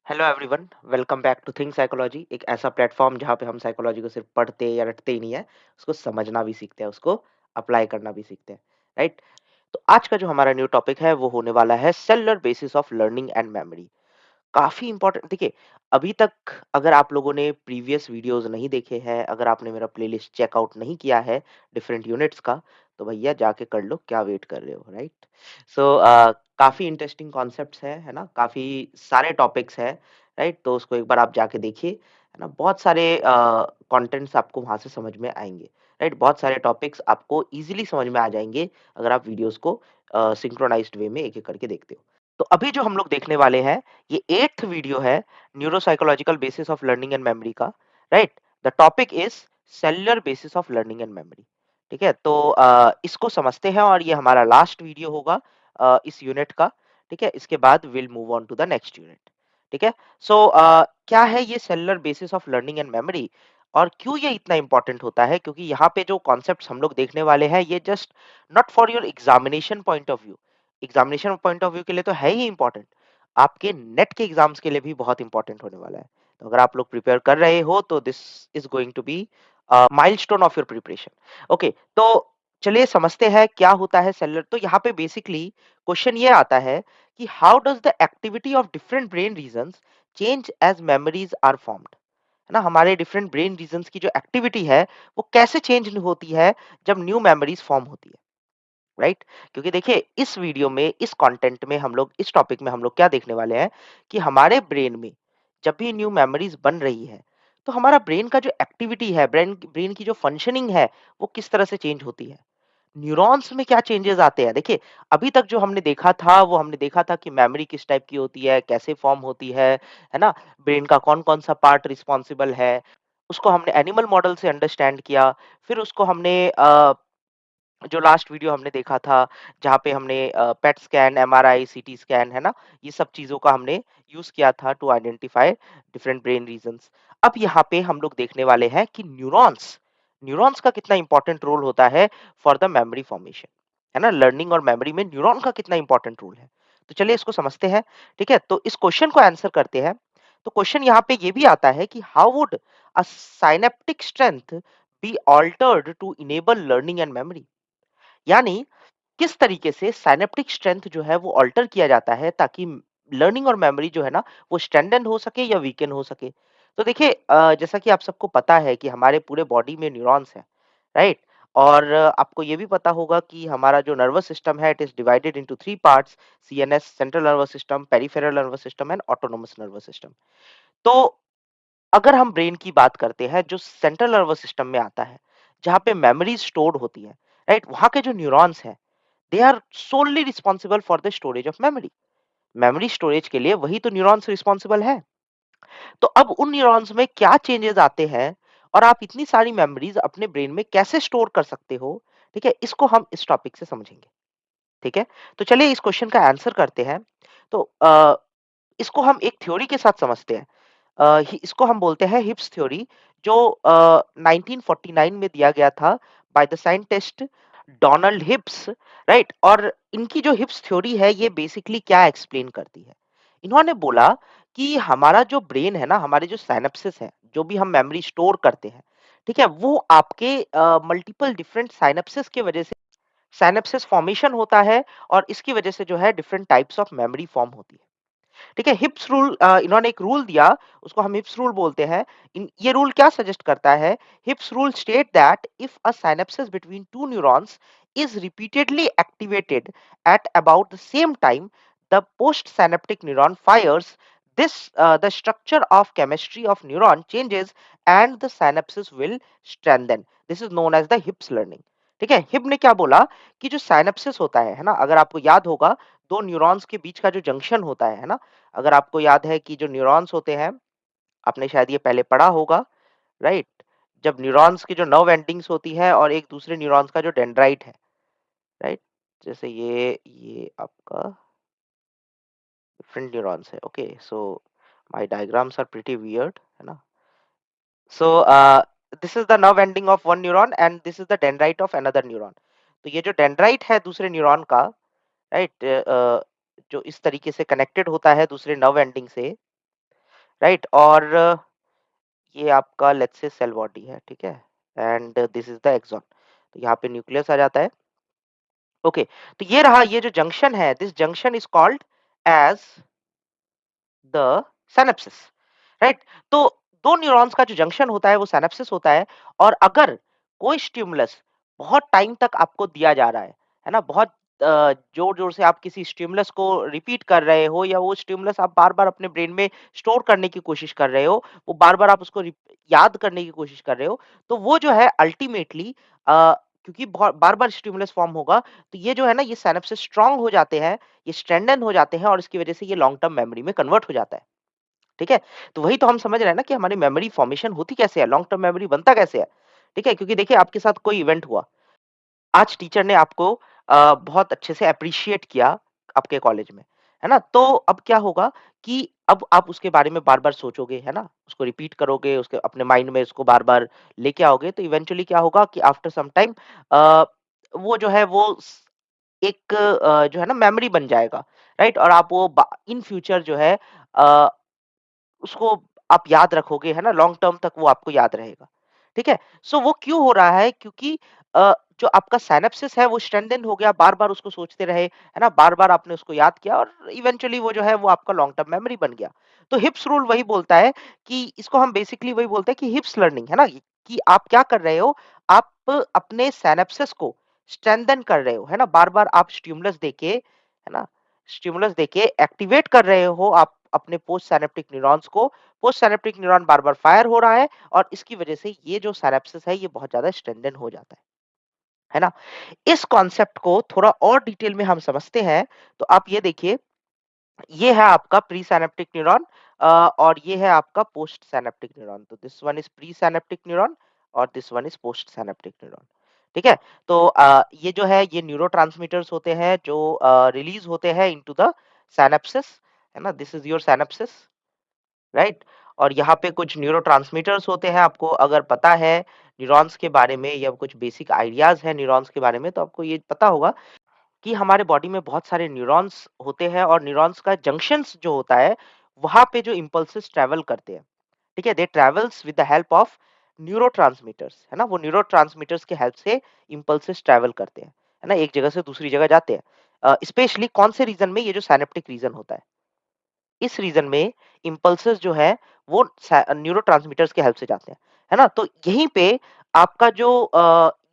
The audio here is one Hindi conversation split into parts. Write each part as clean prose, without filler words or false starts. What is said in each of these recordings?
Hello everyone, welcome back to Think Psychology. एक ऐसा प्लेटफॉर्म जहाँ पे हम साइकोलॉजी को सिर्फ पढ़ते या रटते ही नहीं है, उसको समझना भी सीखते हैं, उसको अप्लाई करना भी सीखते हैं। राइट। तो आज का जो हमारा न्यू टॉपिक है वो होने वाला है cellular basis of learning and memory. काफ़ी इम्पोर्टेंट। देखिए, अभी तक अगर आप लोगों ने प्रीवियस वीडियोज़ नहीं देखे हैं, अगर आपने मेरा प्लेलिस्ट चेकआउट नहीं किया है डिफरेंट यूनिट्स का, तो भैया जाके कर लो, क्या वेट कर रहे हो, राइट? सो काफ़ी इंटरेस्टिंग कॉन्सेप्ट्स हैं, है ना? काफ़ी सारे टॉपिक्स हैं, राइट? तो उसको एक बार आप जाके देखिए, है ना? बहुत सारे कंटेंट्स आपको वहाँ से समझ में आएँगे, राइट? बहुत सारे टॉपिक्स आपको ईज़िली समझ में आ जाएँगे, अगर आप वीडियोज़ को सिंक्रोनाइज़्ड वे में एक-एक करके देखते हो। तो अभी जो हम लोग देखने वाले हैं, ये 8th वीडियो है neuropsychological basis of learning and memory का, right? The topic is cellular basis of learning and memory. ठीक है? तो इसको समझते हैं और ये हमारा लास्ट वीडियो होगा इस यूनिट का। ठीक है? इसके बाद will move on to the next unit. ठीक है? सो क्या है ये cellular basis of learning and memory और क्यों ये इतना इंपॉर्टेंट होता है? क्योंकि यहाँ पे जो कॉन्सेप्ट्स हम लोग देखने वाले हैं, ये just not for your examination point of view. Examination point of view के लिए तो है ही इंपॉर्टेंट, आपके नेट के एग्जाम्स के लिए भी बहुत इंपॉर्टेंट होने वाला है। तो अगर आप लोग प्रिपेयर कर रहे हो तो this is going to be milestone of your preparation. Okay, तो चलिए समझते हैं क्या होता है सेलुलर। तो यहाँ पे बेसिकली क्वेश्चन ये आता है कि how does the activity of different brain regions change as memories are formed. है ना? हमारे डिफरेंट ब्रेन रीजन्स की जो एक्टिविटी है वो कैसे चेंज होती है जब न्यू मेमोरीज फॉर्म होती है, राइट? क्योंकि देखिए, इस वीडियो में, इस कंटेंट में हम लोग, इस टॉपिक में हम लोग क्या देखने वाले हैं कि हमारे ब्रेन में जब भी न्यू मेमोरीज बन रही है, तो हमारा ब्रेन का जो एक्टिविटी है, ब्रेन ब्रेन की जो फंक्शनिंग है, वो किस तरह से चेंज होती है। न्यूरॉन्स में क्या चेंजेस आते हैं। देखिए, अभी तक जो हमने देखा था वो हमने देखा था कि मेमोरी किस टाइप की होती है, कैसे फॉर्म होती है ना? ब्रेन का कौन कौन सा पार्ट रिस्पॉन्सिबल है, उसको हमने एनिमल मॉडल से अंडरस्टैंड किया। फिर उसको हमने जो लास्ट वीडियो हमने देखा था, जहाँ पे हमने PET scan, MRI, CT scan, है ना? ये सब चीज़ों का हमने यूज़ किया था to identify different brain regions. अब यहाँ पे हम लोग देखने वाले हैं कि न्यूरॉन्स न्यूरॉन्स का कितना इंपॉर्टेंट रोल होता है फॉर द मेमोरी फॉर्मेशन, है ना? लर्निंग और मेमोरी में न्यूरॉन का कितना इंपॉर्टेंट रोल है। तो चलिए इसको समझते हैं, ठीक है? तो इस क्वेश्चन को आंसर करते हैं। तो क्वेश्चन यहाँ पे ये भी आता है कि how would a synaptic strength be altered to enable learning and memory. यानी किस तरीके से साइनेप्टिक स्ट्रेंथ जो है वो अल्टर किया जाता है ताकि लर्निंग और मेमोरी जो है ना वो स्ट्रेंथन हो सके या वीकन हो सके। तो देखिए, जैसा कि आप सबको पता है कि हमारे पूरे बॉडी में न्यूरॉन्स हैं, राइट? और आपको ये भी पता होगा कि हमारा जो नर्वस सिस्टम है, it is divided into three parts: CNS, central nervous system, peripheral nervous system and autonomous nervous system. तो अगर हम ब्रेन की बात करते हैं, जो सेंट्रल नर्वस सिस्टम में आता है, जहाँ पे मेमोरी स्टोर्ड होती है, राइट? वहाँ के जो न्यूरॉन्स हैं, they are solely responsible for the storage of memory. Memory storage के लिए वही तो न्यूरॉन्स रिस्पॉन्सिबल है। तो अब उन न्यूरॉन्स में क्या चेंजेस आते हैं और आप इतनी सारी मेमोरीज अपने ब्रेन में कैसे स्टोर कर सकते हो, ठीक है? इसको हम इस टॉपिक से समझेंगे, ठीक है? तो चलिए इस क्वेश्चन का आंसर करते हैं। तो इसको हम एक थ्योरी के साथ समझते हैं। इसको हम बोलते हैं हिप्स थ्योरी, जो 1949 में दिया गया था by the scientist Donald हिप्स, right? और इनकी जो हिप्स थ्योरी है, ये बेसिकली क्या एक्सप्लेन करती है। इन्होंने बोला कि हमारा जो ब्रेन है ना, हमारे जो साइनेप्सिस है, जो भी हम मेमोरी स्टोर करते हैं, ठीक है, वो आपके मल्टीपल डिफरेंट साइनेप्सिस की वजह से साइनेप्सिस फॉर्मेशन होता है और इसकी वजह से जो है different types of memory form होती है। ठीक है? हिप्स रूल, इन्होंने एक रूल दिया, उसको हम हिप्स रूल बोलते हैं। ये रूल क्या सजेस्ट करता है? Hebb's rule state that if a synapsis between two neurons is repeatedly activated at about the same time, the post synaptic neuron fires, this the structure of chemistry of neuron changes and the synapses will strengthen. This is known as the Hips learning. ठीक है? हिप ने क्या बोला कि जो साइनेप्सिस होता है ना? अगर आपको याद होगा, दो न्यूरॉन्स के बीच का जो जंक्शन होता है ना? अगर आपको याद है कि जो न्यूरॉन्स होते हैं, आपने शायद ये पहले पढ़ा होगा, राइट? जब न्यूरॉन्स की जो नर्व एंडिंग्स होती है और एक दूसरे न्यूरॉन्स का जो डेंड्राइट है, राइट? जैसे ये आपका डिफरेंट न्यूरॉन्स है। Okay, so my diagrams are pretty weird, है ना? So this is the nerve ending of one neuron and this is the dendrite of another neuron. तो ये जो डेंड्राइट है दूसरे न्यूरॉन का, राइट, जो इस तरीके से कनेक्टेड होता है दूसरे नर्व एंडिंग से, राइट? और ये आपका लेट्स से सेल बॉडी है, ठीक है? And this is the axon. तो यहाँ पे न्यूक्लियस आ जाता है। ओके, तो ये रहा, ये जो जंक्शन है, this junction is called as the synapses, right? तो 2 न्यूरॉन्स का जो जंक्शन होता है वो सिनेप्सिस होता है। और अगर कोई स्टिमुलस बहुत टाइम तक आपको दिया जा रहा है ना? बहुत जोर-जोर से आप किसी स्टिमुलस को रिपीट कर रहे हो, या वो स्टिमुलस आप बार-बार अपने ब्रेन में स्टोर करने की कोशिश कर रहे हो, वो बार-बार आप उसको याद करने की कोशिश कर रहे हो, तो वो जो है अल्टीमेटली क्योंकि बहुत बार-बार स्टिमुलस फॉर्म होगा, तो ये जो है ना, ये सिनेप्सिस स्ट्रॉन्ग हो जाते हैं, ये स्ट्रेंथन हो जाते हैं, और इसकी वजह से ये लॉन्ग टर्म मेमोरी में कन्वर्ट हो जाता है। ठीक है? तो वही तो हम समझ रहे हैं ना कि हमारी मेमोरी फॉर्मेशन होती कैसे है, लॉन्ग टर्म मेमोरी बनता कैसे है? ठीक है? क्योंकि देखिए, आपके साथ कोई इवेंट हुआ, आज टीचर ने आपको बहुत अच्छे से एप्रिशिएट किया आपके कॉलेज में, है ना? तो अब क्या होगा कि अब आप उसके बारे में बार-बार सोचोगे, है ना? उसको रिपीट करोगे, उसके अपने माइंड में उसको बार-बार लेके आओगे, तो इवेंचुअली क्या होगा कि आफ्टर सम टाइम अ, वो जो है वो एक जो है ना, मेमोरी बन जाएगा, राइट? और आप वो इन फ्यूचर जो है अ, उसको आप याद रखोगे, है ना? लॉन्ग टर्म तक वो आपको याद रहेगा। ठीक है? सो वो क्यों हो रहा है? क्योंकि जो आपका सिनेप्सिस है वो स्ट्रेंथेन हो गया, बार-बार उसको सोचते रहे, है ना? बार-बार आपने उसको याद किया, और इवेंचुअली वो जो है वो आपका लॉन्ग टर्म मेमोरी बन गया। तो हिप्स रूल वही बोलता है कि इसको हम बेसिकली वही बोलते हैं कि हिप्स लर्निंग, है ना? कि आप क्या कर रहे हो? आप अपने सिनेप्सिस को स्ट्रेंथेन कर रहे हो, है ना? बार-बार आप स्टिमुलस देके, है ना? स्टिमुलस देके एक्टिवेट कर रहे हो आप अपने पोस्ट सिनेप्टिक न्यूरॉन्स को। पोस्ट सिनेप्टिक न्यूरॉन बार-बार फायर हो रहा है, और इसकी वजह से ये जो सिनेप्सिस है ये बहुत ज़्यादा स्ट्रेंथन हो जाता है ना? इस कॉन्सेप्ट को थोड़ा और डिटेल में हम समझते हैं, तो आप ये देखिए, ये है आपका प्री सिनेप्टिक न्यूरॉन और ये है आपका पोस्ट सिनेप्टिक न्यूरॉन। तो this one is pre synaptic neuron और this one is post synaptic neuron. ठीक है? तो ये जो है ये न्यूरोट्रांसमीटर्स होते हैं जो रिलीज़ होते हैं इनटू द सिनेप्सिस, है ना? This is your synapses, right? और यहाँ पे कुछ न्यूरोट्रांसमीटर्स होते हैं, आपको अगर पता है न्यूरॉन्स के बारे में, या कुछ बेसिक आइडियाज़ हैं न्यूरॉन्स के बारे में, तो आपको ये पता होगा कि हमारे बॉडी में बहुत सारे न्यूरॉन्स होते हैं, और न्यूरॉन्स का जंक्शंस जो होता है, वहाँ पे जो इम्पल्सेस ट्रैवल करते हैं, ठीक है? They travels with the help of neurotransmitters, है ना? वो न्यूरोट्रांसमीटर्स की हेल्प से इम्पल्सेस ट्रैवल करते हैं, है ना? एक जगह से दूसरी जगह जाते हैं। स्पेशली कौन से रीजन में? ये जो सिनेप्टिक रीजन होता है, इस रीजन में इम्पल्सेस जो है वो न्यूरोट्रांसमीटर्स की हेल्प से जाते हैं, है ना? तो यहीं पे आपका जो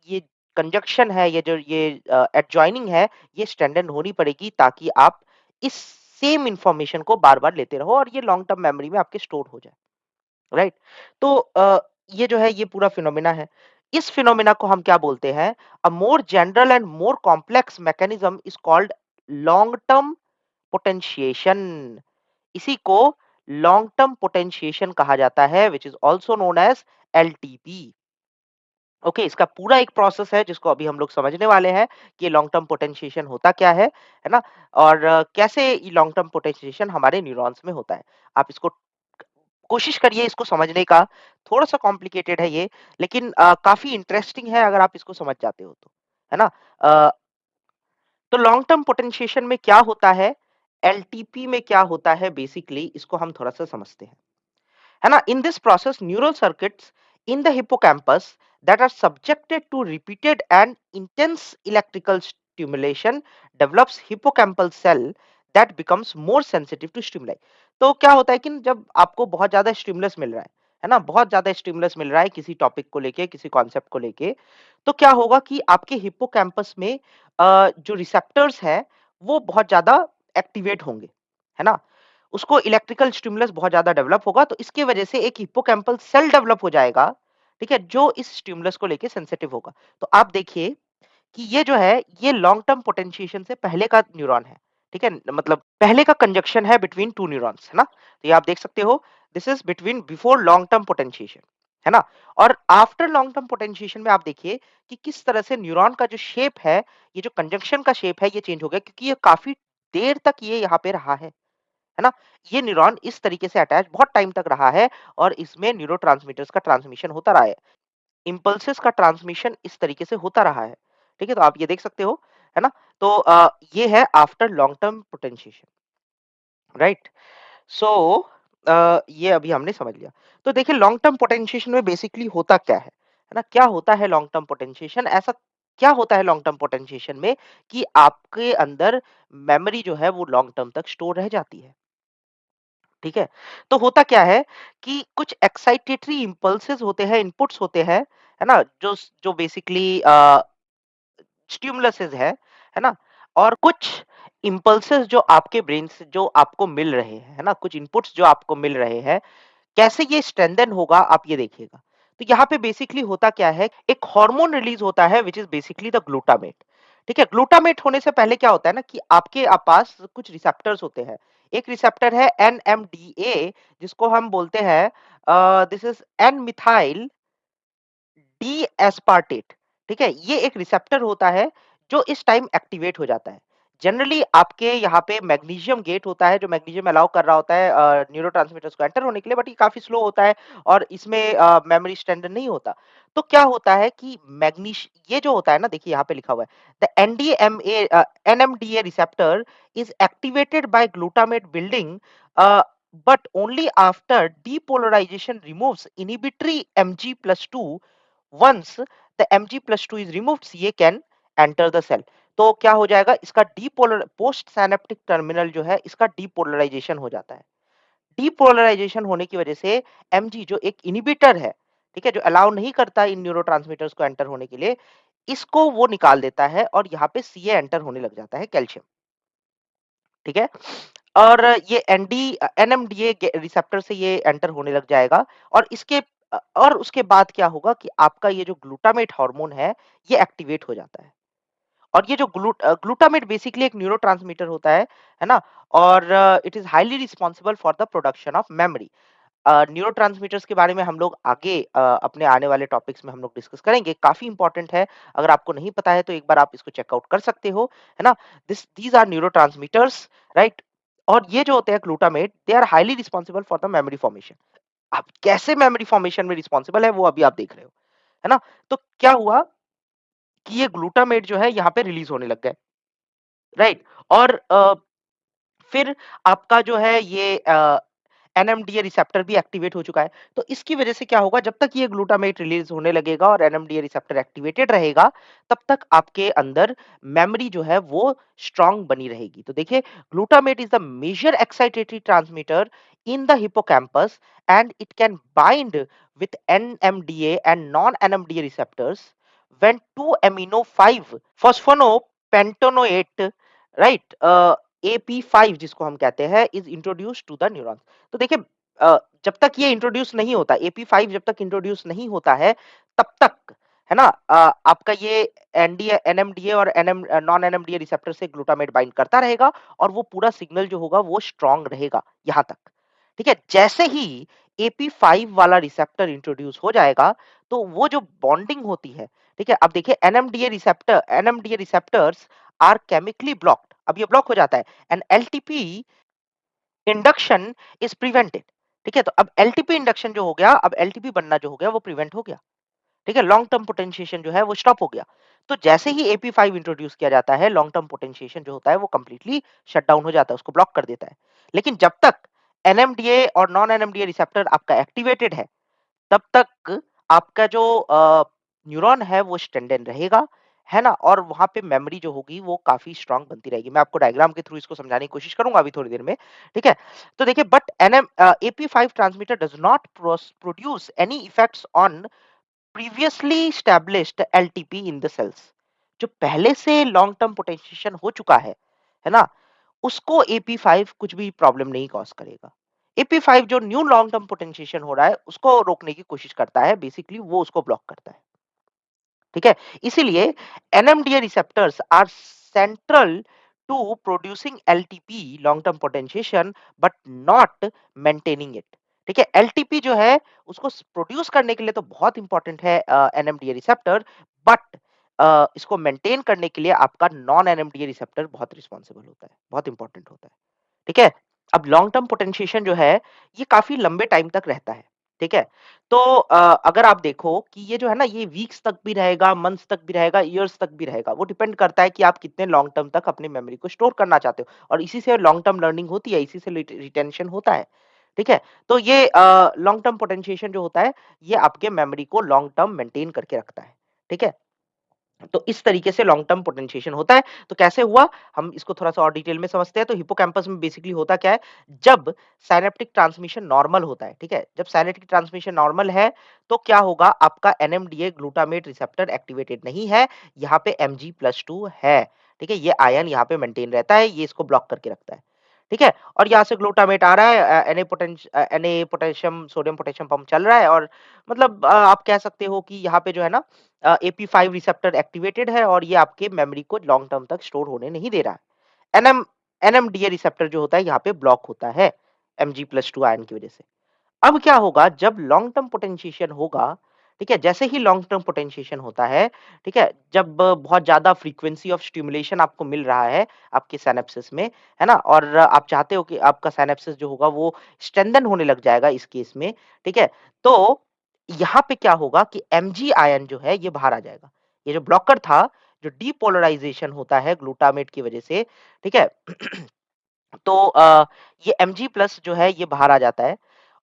ये कंजक्शन है, ये जो ये एडजॉइनिंग है, ये स्ट्रेंथन होनी पड़ेगी, ताकि आप इस सेम इंफॉर्मेशन को बार-बार लेते रहो, और ये लॉन्ग टर्म मेमोरी में आपके स्टोर हो जाए, राइट? तो ये जो है ये पूरा फिनोमेना है। इस फिनोमेना को हम क्या बोलते हैं? A more general and more complex mechanism is called long term potentiation. इसी को लॉन्ग टर्म पोटेंशिएशन कहा जाता है, which is also known as LTP. Okay, इसका पूरा एक प्रोसेस है जिसको अभी हम लोग समझने वाले हैं कि लॉन्ग टर्म पोटेंशिएशन होता क्या है ना? और कैसे ये लॉन्ग टर्म पोटेंशिएशन हमारे न्यूरॉन्स में होता है। आप इसको कोशिश करिए इसको समझने का। थोड़ा सा कॉम्प्लिकेटेड है ये, लेकिन काफी इंटरेस्टिंग है अगर आप इसको समझ जाते हो तो, है ना? अ, तो लॉन्ग टर्म पोटेंशिएशन में क्या होता है, एलटीपी में क्या होता है, बेसिकली इसको हम थोड़ा सा समझते हैं, है ना? In this process, neural circuits in the hippocampus that are subjected to repeated and intense electrical stimulation develops hippocampal cell that becomes more sensitive to stimuli. तो क्या होता है कि जब आपको बहुत ज्यादा स्टिमुलस मिल रहा है ना? बहुत ज्यादा स्टिमुलस मिल रहा है किसी टॉपिक को लेके, किसी कॉन्सेप्ट को लेके, तो क्या होगा कि आपके हिप्पोकैम्पस में जो रिसेप्टर्स है वो बहुत ज्यादा एक्टिवेट होंगे, है ना? उसको इलेक्ट्रिकल स्टिमुलस बहुत ज़्यादा डेवलप होगा, तो इसकी वजह से एक हिप्पोकैम्पल सेल डेवलप हो जाएगा, ठीक है? जो इस स्टिमुलस को लेके सेंसिटिव होगा। तो आप देखिए कि ये जो है, ये लॉन्ग टर्म पोटेंशिएशन से पहले का न्यूरॉन है, ठीक है? मतलब पहले का कंजक्शन है बिटवीन 2 न्यूरॉन्स, है ना? तो ये आप देख सकते हो, this is between before long term potentiation, है ना? और आफ्टर लॉन्ग टर्म पोटेंशिएशन में आप देखिए कि किस तरह से न्यूरॉन का जो शेप है, ये जो कंजक्शन का शेप है, ये चेंज हो गया, क्योंकि ये काफ़ी देर तक ये यहाँ पे रहा है ना? ये न्यूरॉन इस तरीके से अटैच बहुत टाइम तक रहा है, और इसमें न्यूरोट्रांसमीटर्स का ट्रांसमिशन होता रहा है। इम्पल्सेस का ट्रांसमिशन इस तरीके से होता रहा है। ठीक है? तो आप ये देख सकते हो, है ना? तो ये है after long term potentiation, right? So ये अभी हमने समझ लिया। तो देखिए लॉन्ग टर्म पोटेंशिएशन में बेसिकली होता क्या है ना? क्या होता है लॉन्ग टर्म पोटेंशिएशन? ऐसा क्या होता है लॉन्ग टर्म पोटेंशिएशन में कि आपके अंदर मेमोरी जो है वो लॉन्ग टर्म तक स्टोर रह जाती है, ठीक है? तो होता क्या है कि कुछ एक्साइटेटरी इम्पल्सेस होते हैं, इनपुट्स होते हैं, है ना? जो बेसिकली स्टिमुलसेस है ना? और कुछ इम्पल्सेस जो आपके ब्रेन से जो आपको मिल रहे हैं, है ना? कुछ इनपुट्स जो आपको मिल रहे हैं, कैसे ये स्ट्रेंथन होगा आप ये देखिएगा। तो यहाँ पे बेसिकली होता क्या है, एक हार्मोन रिलीज होता है which is basically the glutamate. ठीक है, ग्लूटामेट होने से पहले क्या होता है ना कि आपके पास कुछ रिसेप्टर्स होते हैं। एक रिसेप्टर है एनएमडीए जिसको हम बोलते हैं this is an methyl D aspartate. ठीक है, ये एक रिसेप्टर होता है जो इस टाइम एक्टिवेट हो जाता है। जनरली आपके यहाँ पे मैग्नीशियम गेट होता है जो मैग्नीशियम अलाउ कर रहा होता है न्यूरोट्रांसमीटर्स को एंटर होने के लिए, बट ये काफी स्लो होता है और इसमें मेमोरी स्टैंडर्ड नहीं होता। तो क्या होता है कि मैग्नीश ये जो होता है ना, देखिए यहाँ पे लिखा हुआ है the NDMA NMDA receptor is activated by glutamate building but only after depolarization removes inhibitory Mg+2. Once the Mg+2 is removed, CA can enter the cell. तो क्या हो जाएगा, इसका डीपोलर पोस्ट साइनेप्टिक टर्मिनल जो है इसका डीपोलराइजेशन हो जाता है। डीपोलराइजेशन होने की वजह से Mg जो एक इनिबिटर है, ठीक है, जो अलाउ नहीं करता इन न्यूरोट्रांसमीटर्स को एंटर होने के लिए, इसको वो निकाल देता है और यहाँ पे सीए एंटर होने लग जाता है, कैल्शियम। ठीक है, और ये एनएमडीए रिसेप्टर से ये एंटर होने लग जाएगा और और उसके बाद क्या होगा कि आपका ये जो ग्लूटामेट हार्मोन है ये एक्टिवेट हो जाता है। और ये जो ग्लूटामेट बेसिकली एक न्यूरोट्रांसमीटर होता है ना? और it is highly responsible for the production of memory. Neurotransmitters के बारे में हम लोग आगे अपने आने वाले टॉपिक्स में हम लोग डिस्कस करेंगे, काफी इंपॉर्टेंट है। अगर आपको नहीं पता है तो एक बार आप इसको चेकआउट कर सकते हो, है ना? These are neurotransmitters, right? और ये जो होते हैं glutamate, they are highly responsible for the memory formation. अब कैसे मेमोरी फॉर्मेशन में रिस्पॉन्सिबल है वो अभी आप देख रहे हो, है ना? तो क्या हुआ कि ये ग्लूटामेट जो है यहाँ पे रिलीज होने लग गए, राइट? और फिर आपका जो है ये एनएमडीए रिसेप्टर भी एक्टिवेट हो चुका है। तो इसकी वजह से क्या होगा, जब तक ये ग्लूटामेट रिलीज होने लगेगा और एनएमडीए रिसेप्टर एक्टिवेटेड रहेगा, तब तक आपके अंदर मेमोरी जो है वो स्ट्रांग बनी रहेगी। तो देखिए, glutamate is the major excitatory transmitter in the hippocampus and it can bind with NMDA and non-NMDA receptors when 2 amino 5 phosphonopentanoate, right, AP5 जिसको हम कहते हैं, is introduced to the neurons। तो देखिए, जब तक ये इंट्रोड्यूस नहीं होता, AP5 जब तक इंट्रोड्यूस नहीं होता है, तब तक, है ना, आपका ये एनडीए एनएमडीए और एनएम नॉन एनएमडीए रिसेप्टर से ग्लूटामेट बाइंड करता रहेगा और वो पूरा सिग्नल जो होगा वो स्ट्रांग रहेगा यहाँ तक। ठीक है, जैसे ही AP5 वाला रिसेप्टर इंट्रोड्यूस हो जाएगा, तो वो जो बॉन्डिंग होती है, ठीक है, अब देखिए NMDA receptors are chemically blocked, अब ये ब्लॉक हो जाता है and LTP induction is prevented. ठीक है, तो अब एलटीपी इंडक्शन जो हो गया, अब एलटीपी बनना जो हो गया वो प्रिवेंट हो गया। ठीक है, लॉन्ग टर्म पोटेंशिएशन जो है वो स्टॉप हो गया। तो जैसे ही AP5 इंट्रोड्यूस किया जाता है, लॉन्ग टर्म पोटेंशिएशन जो होता है वो कंप्लीटली शट डाउन हो जाता है, उसको ब्लॉक कर देता है। लेकिन जब तक एनएमडीए और नॉन एनएमडीए रिसेप्टर आपका एक्टिवेटेड तब तक आपका जो न्यूरॉन है वो स्ट्रेंथन रहेगा, है ना? और वहाँ पे मेमोरी जो होगी वो काफ़ी स्ट्रॉन्ग बनती रहेगी। मैं आपको डायग्राम के थ्रू इसको समझाने की कोशिश करूँगा अभी थोड़ी देर में, ठीक है? तो देखिए, but AP5 transmitter does not produce any effects on previously established LTP in the cells. जो पहले से लॉन्ग टर्म पोटेंशिएशन हो चुका है ना? उसको AP5 कुछ भी प्रॉब्लम नहीं कॉज़ करेगा। AP5 जो न्यू लॉन्ग टर्म पोटेंशिएशन हो रहा है, उसको रोकने की कोशिश करता है, बेसिकली वो उसको ब्लॉक करता है। ठीक है, इसीलिए NMDA receptors are central to producing LTP long term potentiation but not maintaining it. ठीक है, एलटीपी जो है उसको प्रोड्यूस करने के लिए तो बहुत इंपॉर्टेंट है एनएमडीए रिसेप्टर, बट इसको मेंटेन करने के लिए आपका नॉन एनएमडीए रिसेप्टर बहुत रिस्पॉन्सिबल होता है, बहुत इंपॉर्टेंट होता है। ठीक है? अब लॉन्ग टर्म पोटेंशिएशन जो है, ये काफ़ी लंबे टाइम तक रहता है। ठीक है? तो अगर आप देखो कि ये जो है ना, ये वीक्स तक भी रहेगा, मंथ्स तक भी रहेगा, ईयर्स तक भी रहेगा। वो डिपेंड करता है कि आप कितने लॉन्ग टर्म तक अपनी मेमोरी को स्टोर करना चाहते हो और इसी से लॉन्ग टर्म लर्निंग होती है, इसी से रिटेंशन होता है। ठीक है? तो ये लॉन्ग टर्म पोटेंशिएशन जो होता है, ये आपके मेमोरी को लॉन्ग टर्म मेंटेन करके रखता है। ठीक है? तो इस तरीके से लॉन्ग टर्म पोटेंशिएशन होता है। तो कैसे हुआ? हम इसको थोड़ा-सा और डिटेल में समझते हैं। तो हिप्पोकैम्पस में बेसिकली होता क्या है? जब सिनैप्टिक ट्रांसमिशन नॉर्मल होता है, ठीक है? जब सिनैप्टिक ट्रांसमिशन नॉर्मल है, तो क्या होगा? आपका एनएमडीए ग्लूटामेट रिसेप्टर एक्टिवेटेड नहीं है, यहाँ पे एमजी+2 है, ठीक है? ये आयन यहाँ पे मेंटेन रहता है, ये इसको ब्लॉक करके रखता है, ठीक है? और यहाँ से ग्लूटामेट आ रहा है, Na potassium, sodium potassium pump चल रहा है और मतलब आप कह सकते हो कि यहाँ पे जो है ना AP5 रिसेप्टर एक्टिवेटेड है और ये आपके मेमोरी को लॉन्ग टर्म तक स्टोर होने नहीं दे रहा है। एनएमडीए रिसेप्टर जो होता है यहाँ पे ब्लॉक होता है Mg+2 आयन की वजह से। अब क्या होगा जब लॉन्ग टर्म पोटेंशिएशन होगा, ठीक है? जैसे ही लॉन्ग टर्म पोटेंशिएशन होता है, ठीक है? जब बहुत ज़्यादा फ्रीक्वेंसी ऑफ स्टिम्युलेशन आपको मिल रहा है आपके सिनैप्सेस में, है ना? और आप चाहते हो कि आपका सिनैप्सेस जो होगा वो स्ट्रेंथन होने लग जाएगा इस केस में, ठीक है? तो यहाँ पे क्या होगा कि Mg आयन जो है ये बाहर आ जाएगा। ये जो ब्लॉकर था, जो डिपोलराइजेशन होता है ग्लूटामेट की वजह से, ठीक है? तो ये Mg प्लस जो है ये बाहर आ जाता है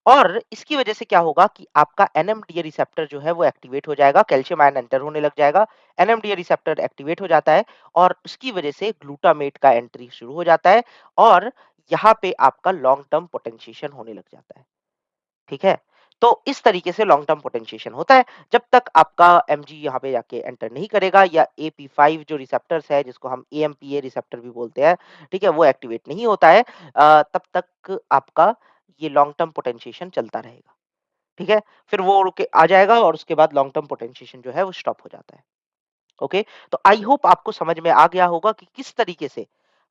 और इसकी वजह से क्या होगा कि आपका एनएमडीए रिसेप्टर जो है वो एक्टिवेट हो जाएगा, कैल्शियम आयन एंटर होने लग जाएगा, एनएमडीए रिसेप्टर एक्टिवेट हो जाता है और उसकी वजह से ग्लूटामेट का एंट्री शुरू हो जाता है और यहाँ पे आपका लॉन्ग टर्म पोटेंशिएशन होने लग जाता है। ठीक है? तो इस तरीके से लॉन्ग टर्म पोटेंशिएशन होता है, जब तक आपका एमजी यहाँ पे जाके एंटर नहीं करेगा या एपी5 जो रिसेप्टर्स है जिसको हम एएमपीए रिसेप्टर भी बोलते हैं, ठीक है? वो एक्टिवेट नहीं होता है तब तक आपका ये लॉन्ग टर्म पोटेंशिएशन चलता रहेगा। ठीक है? फिर वो रुक के आ जाएगा और उसके बाद लॉन्ग टर्म पोटेंशिएशन जो है वो स्टॉप हो जाता है। ओके? तो आई होप आपको समझ में आ गया होगा कि किस तरीके से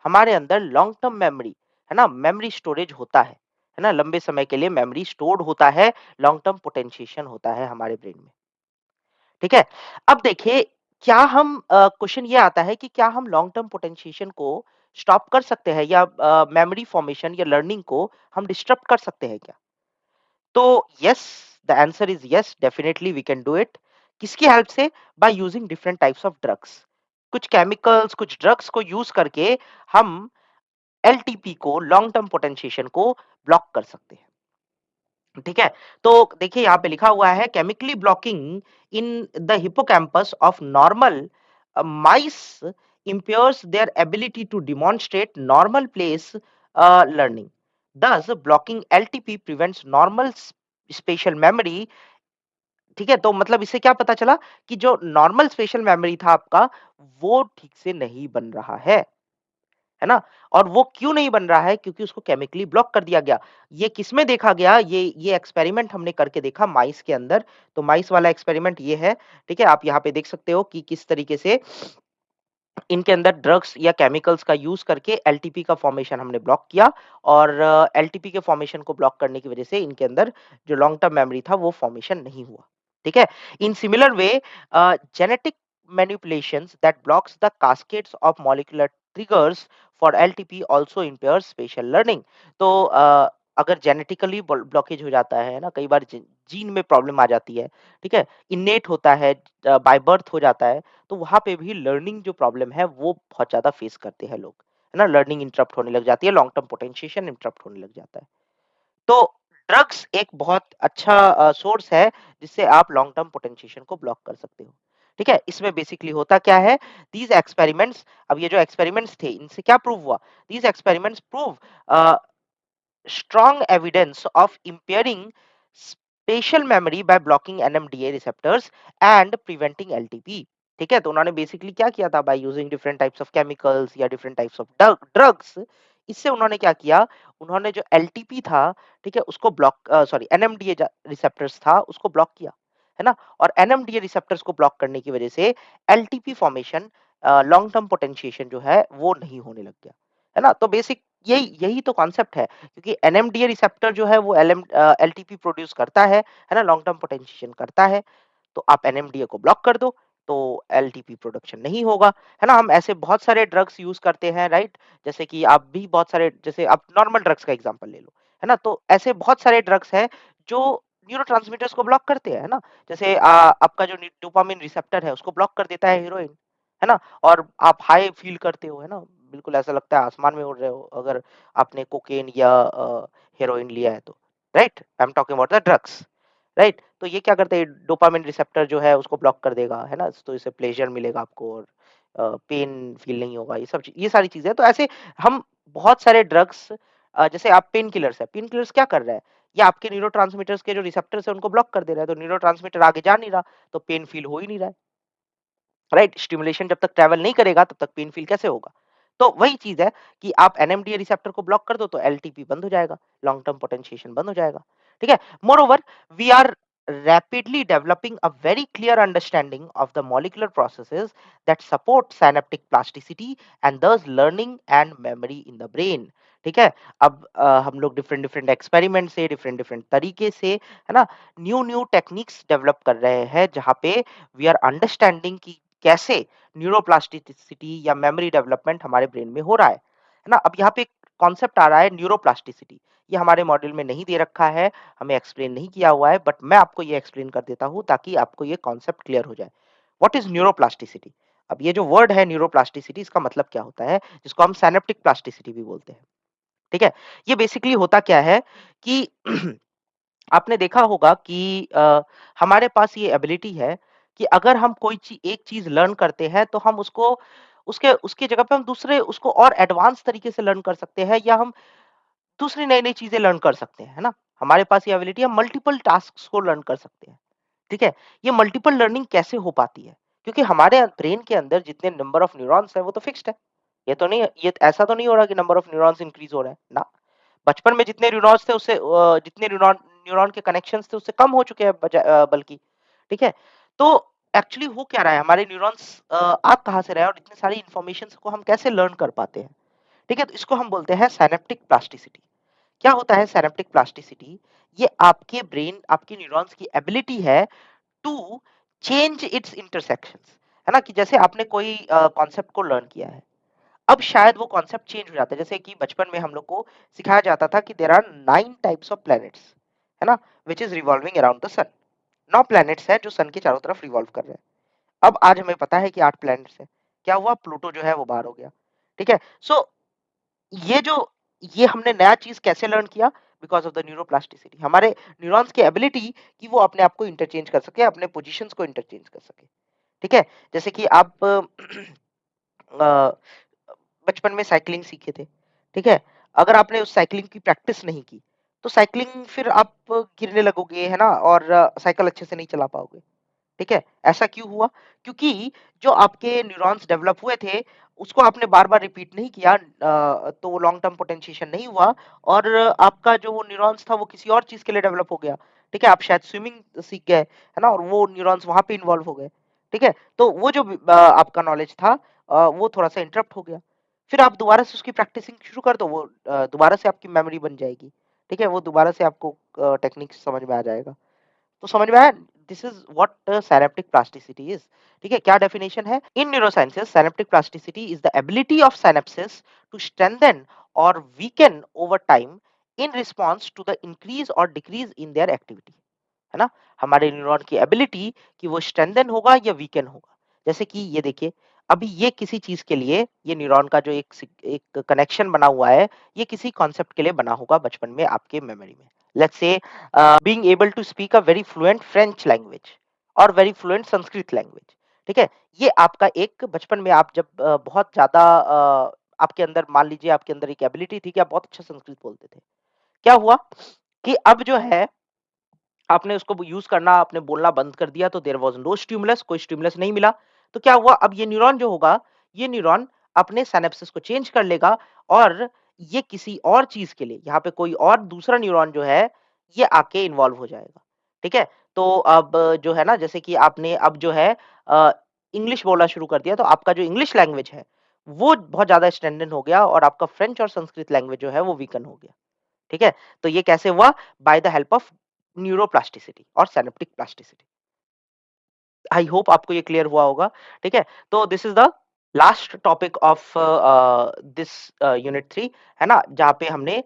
हमारे अंदर लॉन्ग टर्म मेमोरी, है ना? मेमोरी स्टोरेज होता है ना? लंबे समय के लिए मेमोरी स्टोर्ड होता है, लॉन्ग टर्म पोटेंशिएशन होता है हमारे ब्रेन में। ठीक है? अब देखिए क्या हम क्वेश्चन ये आता है कि क्या हम लॉन्ग टर्म पोटेंशिएशन को स्टॉप कर सकते हैं या मेमोरी फॉर्मेशन या लर्निंग को हम डिस्टर्ब कर सकते हैं क्या? तो yes, the answer is yes, definitely we can do it. किसकी हेल्प से? By using different types of drugs. कुछ केमिकल्स, कुछ ड्रग्स को यूज करके हम एलटीपी को, लॉन्ग टर्म पोटेंशिएशन को ब्लॉक कर सकते हैं। ठीक है? तो देखिए यहाँ पे लिखा हुआ है chemically blocking in the hippocampus of normal mice impairs their ability to demonstrate normal place learning. Thus, blocking LTP prevents normal spatial memory। ठीक है? तो मतलब इससे क्या पता चला कि जो नॉर्मल स्पेशल मेमोरी था आपका, वो ठीक से नहीं बन रहा है ना? और वो क्यों नहीं बन रहा है? क्योंकि उसको केमिकली ब्लॉक कर दिया गया। ये किसमें देखा गया? ये एक्सपेरिमेंट हमने करके देखा माइस के अंदर। तो माइस वाला एक्सपेरिमेंट ये है, ठीक है? आप यहाँ पे देख सकते हो कि किस तरीके से इनके अंदर ड्रग्स या केमिकल्स का यूज़ करके एलटीपी का फॉर्मेशन हमने ब्लॉक किया और एलटीपी के फॉर्मेशन को ब्लॉक करने की वजह से इनके अंदर जो लॉन्ग टर्म मेमोरी था वो फॉर्मेशन नहीं हुआ। ठीक है? In similar way genetic manipulations that blocks the cascades of molecular triggers for LTP also impairs spatial learning. तो अगर जेनेटिकली ब्लॉकेज हो जाता है ना, कई बार जीन में प्रॉब्लम आ जाती है, ठीक है? इनेट होता है, बाय बर्थ हो जाता है, तो वहाँ पे भी लर्निंग जो प्रॉब्लम है वो बहुत ज़्यादा फेस करते हैं लोग, है ना? लर्निंग इंटरप्ट होने लग जाती है, लॉन्ग टर्म पोटेंशिएशन इंटरप्ट होने लग जाता है। तो ड्रग्स एक बहुत अच्छा सोर्स है जिससे आप लॉन्ग टर्म पोटेंशिएशन को ब्लॉक कर सकते हो। ठीक है? इसमें बेसिकली होता क्या है? दीज़ एक्सपेरिमेंट्स, अब ये जो एक्सपेरिमेंट्स थे इनसे क्या प्रूव हुआ? These experiments prove a strong evidence of impairing spatial memory by blocking NMDA receptors and preventing LTP। ठीक है? तो उन्होंने बेसिकली क्या किया था? Bye using different types of chemicals या डिफरेंट टाइप्स ऑफ ड्रग्स, इससे उन्होंने क्या किया? उन्होंने जो एलटीपी था, ठीक है? उसको ब्लॉक सॉरी एनएमडीए रिसेप्टर्स था उसको ब्लॉक किया, है ना? और एनएमडीए रिसेप्टर्स को ब्लॉक करने की वजह से LTP formation, long term potentiation जो है वो नहीं होने लग गया, है ना? तो बेसिक यही यही तो कॉन्सेप्ट है। क्योंकि एनएमडीए रिसेप्टर जो है वो एलटीपी प्रोड्यूस करता है ना? लॉन्ग टर्म पोटेंशिएशन करता है। तो आप एनएमडीए को ब्लॉक कर दो, तो एलटीपी प्रोडक्शन नहीं होगा, है ना? हम ऐसे बहुत सारे ड्रग्स यूज़ करते हैं, राइट? जैसे कि आप भी बहुत सारे, जैसे आप नॉर्मल ड्रग्स का एग्ज़ाम्पल ले लो, है ना? तो ऐसे बहुत सारे ड्रग्स हैं जो न्यूरोट्रांसमीटर्स को ब्लॉक करते हैं, है ना? जैसे आपका जो डोपामाइन रिसेप्टर है उसको ब्लॉक कर देता है हेरोइन, है ना? और आप हाई फ़ील करते हो, है ना? बिल्कुल ऐसा लगता है आसमान में उड़ रहे हो अगर आपने कोकेन या हेरोइन लिया है तो। Right? I am talking about the drugs, right? तो ये क्या करते हैं, डोपामाइन रिसेप्टर जो है उसको ब्लॉक कर देगा, है ना? तो इससे प्लेज़र मिलेगा आपको और पेन फ़ील नहीं होगा, ये सारी चीज़ें हैं। तो ऐसे हम बहुत सारे ड्रग्स जैसे आप पेन किलर्स है, पेन किलर्स क्या कर रहा है? ये आपके न्यूरोट्रांसमीटर्स के जो रिसेप्टर्स हैं उनको ब्लॉक कर दे रहा है, तो न्यूरोट्रांसमीटर आगे जा नहीं रहा, तो पेन फ़ील हो ही नहीं रहा है। राइट? स्टिमुलेशन जब तक ट्रैवल नहीं करेगा तब तक पेन फील कैसे होगा? तो वही चीज़ है कि आप एनएमडीए रिसेप्टर को ब्लॉक कर दो तो एलटीपी बंद हो जाएगा, लॉन्ग टर्म पोटेंशिएशन बंद हो जाएगा। ठीक है? Moreover, we are rapidly developing a very clear understanding of the molecular processes that support synaptic plasticity and thus learning and memory in the brain. ठीक है? अब हम लोग डिफरेंट डिफरेंट एक्सपेरिमेंट से डिफरेंट डिफरेंट तरीके से, है ना, न्यू न्यू टेक्निक्स डेवलप कर रहे हैं जहाँ पे वी आर अंडरस्टैंडिंग कि कैसे न्यूरोप्लास्टिसिटी या मेमोरी डेवलपमेंट हमारे ब्रेन में हो रहा है ना? अब यहाँ पे एक कॉन्सेप्ट आ रहा है न्यूरोप्लास्टिसिटी। ये हमारे मॉड्यूल में नहीं दे रखा है, हमें एक्सप्लेन नहीं किया हुआ है, बट मैं आपको ये एक्सप्लेन कर देता हूँ ताकि आपको ये कॉन्सेप्ट क्लियर हो जाए। What is neuroplasticity? अब ये जो वर्ड है न्यूरोप्लास्टिसिटी, इसका मतलब क्या होता है? जिसको हम सिनेप्टिक प्लास्टिसिटी भी बोलते हैं। ठीक है? ये बेसिकली होता क्या है कि आपने देखा होगा कि हमारे पास ये एबिलिटी है कि अगर हम कोई एक चीज़ लर्न करते हैं तो हम उसको उसके उसकी जगह पे हम दूसरे उसको और एडवांस तरीके से लर्न कर सकते हैं या हम दूसरी नई-नई चीज़ें लर्न कर सकते हैं, है ना? हमारे पास ये एबिलिटी है, हम मल्टीपल टास्क्स को लर्न कर सकते हैं, ठीक है? ये मल्टीपल लर्निंग कैसे हो पाती है? क्योंकि हमारे ब्रेन के अंदर जितने नंबर ऑफ न्यूरॉन्स हैं वो तो फिक्स्ड है। ये ऐसा तो नहीं हो रहा कि नंबर ऑफ न्यूरॉन्स इंक्रीज़ हो रहा है, ना। बचपन में जितने न्यूरॉन्स थे उससे जितने न्यूरॉन न्यूरॉन के कनेक्शंस थे उससे कम हो चुके हैं बल्कि, ठीक है? तो एक्चुअली हो क्या रहा है, हमारे न्यूरॉन्स आ कहाँ से रहे हैं और इतनी सारी इन्फॉर्मेशंस को हम कैसे लर्न कर पाते हैं, ठीक है? तो इसको हम बोलते हैं सिनेप्टिक प्लास्टिसिटी। क्या होता है सिनेप्टिक प्लास्टिसिटी? ये आपके ब्रेन, आपके न्यूरॉन्स की एबिलिटी है टू चेंज इट्स इंटरसेक्शंस, है ना? कि जैसे आपने कोई कॉन्सेप्ट को लर्न किया है, अब शायद वो कॉन्सेप्ट चेंज हो जाता है। जैसे कि बचपन में हम लोग को सिखाया जाता था कि there are 9 types of planets, है ना? Which is revolving around the sun. 9 planets हैं जो सन के चारों तरफ रिवॉल्व कर रहे हैं। अब आज हमें पता है कि 8 प्लैनेट्स हैं। क्या हुआ? प्लूटो जो है वो बाहर हो गया। ठीक है? सो ये जो ये हमने नया चीज़ कैसे लर्न किया? Because of the neuroplasticity. हमारे न्यूरॉन्स की एबिलिटी कि वो अपने आप को इंटरचेंज कर सके, अपने पोज़ीशंस को इंटरचेंज कर सके। ठीक है? जैसे कि आप अ, बचपन में साइक्लिंग सीखे थे, ठीक है? अगर आपने उस साइक्लिंग की प्रैक्टिस नहीं की, तो साइक्लिंग फिर आप गिरने लगोगे, है ना? और साइकिल अच्छे से नहीं चला पाओगे। ठीक है? ऐसा क्यों हुआ? क्योंकि जो आपके न्यूरॉन्स डेवलप हुए थे, उसको आपने बार-बार रिपीट नहीं किया, तो वो लॉन्ग टर्म पोटेंशिएशन नहीं हुआ और आपका जो वो न्यूरॉन्स था वो किसी और चीज़ के लिए डेवलप हो गया। ठीक है? आप शायद स्विमिंग सीख गए, है ना? और वो न्यूरॉन्स वहाँ पे इन्वॉल्व हो गए। ठीक है? तो वो जो आपका नॉलेज था वो थोड़ा-सा इंटरप्ट हो गया। फिर आप दोबारा से उसकी प्रैक्टिसिंग शुरू कर दो, वो दोबारा से आपकी मेमोरी बन जाएगी। ठीक है? वो दोबारा से आपको टेक्निक समझ में आ जाएगा। तो समझ में आया? This is what synaptic plasticity is. ठीक है, क्या डेफिनेशन है in neurosciences? Synaptic plasticity is the ability of synapses to strengthen or weaken over time in response to the increase or decrease in their activity, है ना? हमारे न्यूरॉन की एबिलिटी कि वो स्ट्रेंथन होगा या वीकन होगा। जैसे कि ये देखिए, अभी ये किसी चीज के लिए ये न्यूरॉन का जो एक कनेक्शन बना हुआ है, ये किसी कॉन्सेप्ट के लिए बना होगा बचपन में आपके मेमोरी में। Let's say being able to speak a very fluent French language और very fluent संस्कृत लैंग्वेज, ठीक है? ये आपका एक बचपन में आप जब बहुत ज़्यादा आपके अंदर, मान लीजिए आपके अंदर एक एबिलिटी थी कि आप बहुत अच्छा संस्कृत बोलते थे। क्या हुआ कि अब जो है आपने उसको यूज़ करना, आपने बोलना बंद कर दिया तो देयर वाज़ नो स्टिमुलस, कोई स्टिमुलस नहीं मिला। तो क्या हुआ, अब ये न्यूरॉन जो होगा, ये न्यूरॉन अपने सिनेप्सेस को चेंज कर लेगा और ये किसी और चीज़ के लिए, यहाँ पे कोई और दूसरा न्यूरॉन जो है, ये आके इन्वॉल्व हो जाएगा। ठीक है? तो अब जो है ना, जैसे कि आपने अब जो है अ, इंग्लिश बोलना शुरू कर दिया तो आपका जो इंग्लिश लैंग्वेज है, वो बहुत ज़्यादा स्ट्रेंथन हो गया और आपका फ्रेंच और संस्कृत लैंग्वेज जो है वो वीकन हो गया। ठीक है? तो ये कैसे हुआ? By the help of neuroplasticity और सिनेप्टिक प्लास्टिसिटी। आई होप आपको ये क्लियर हुआ होगा। ठीक है? तो this is the last topic of this unit 3, है ना? जहाँ पे हमने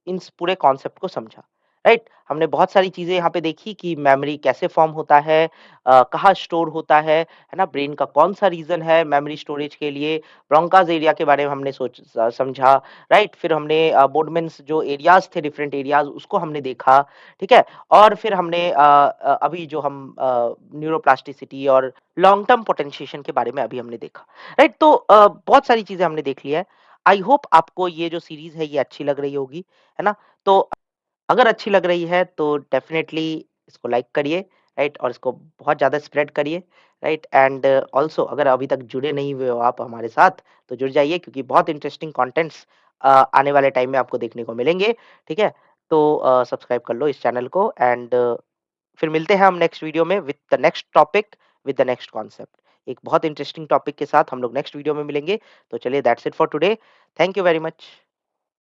इन पूरे कॉन्सेप्ट को समझा। राइट? हमने बहुत सारी चीज़ें यहाँ पे देखी कि मेमोरी कैसे फ़ॉर्म होता है, कहाँ स्टोर होता है ना? ब्रेन का कौन-सा रीज़न है मेमोरी स्टोरेज के लिए, ब्रोंकास एरिया के बारे में हमने समझा, राइट? फिर हमने बोडमैन्स जो एरियाज़ थे, डिफरेंट एरियाज़ उसको हमने देखा, ठीक है? और फिर हमने अभी जो हम न्यूरोप्लास्टिसिटी और लॉन्ग टर्म पोटेंशिएशन के बारे में अभी हमने देखा, राइट? तो बहुत सारी चीज़ें हमने देख ली है। आई होप आपको ये जो सीरीज़ है ये अच्छी लग रही होगी, है ना? तो अगर अच्छी लग रही है तो डेफ़िनेटली इसको लाइक करिए, राइट? और इसको बहुत ज़्यादा स्प्रेड करिए, राइट? एंड ऑल्सो अगर अभी तक जुड़े नहीं हुए हो आप हमारे साथ, तो जुड़ जाइए क्योंकि बहुत इंटरेस्टिंग कंटेंट्स आने वाले टाइम में आपको देखने को मिलेंगे, ठीक है? तो सब्सक्राइब कर लो इस चैनल को एंड फिर मिलते हैं हम नेक्स्ट वीडियो में with the next topic, with the next concept. एक बहुत इंटरेस्टिंग टॉपिक के साथ हम लोग नेक्स्ट वीडियो में मिलेंगे। तो चलिए that's it for today. Thank you very much.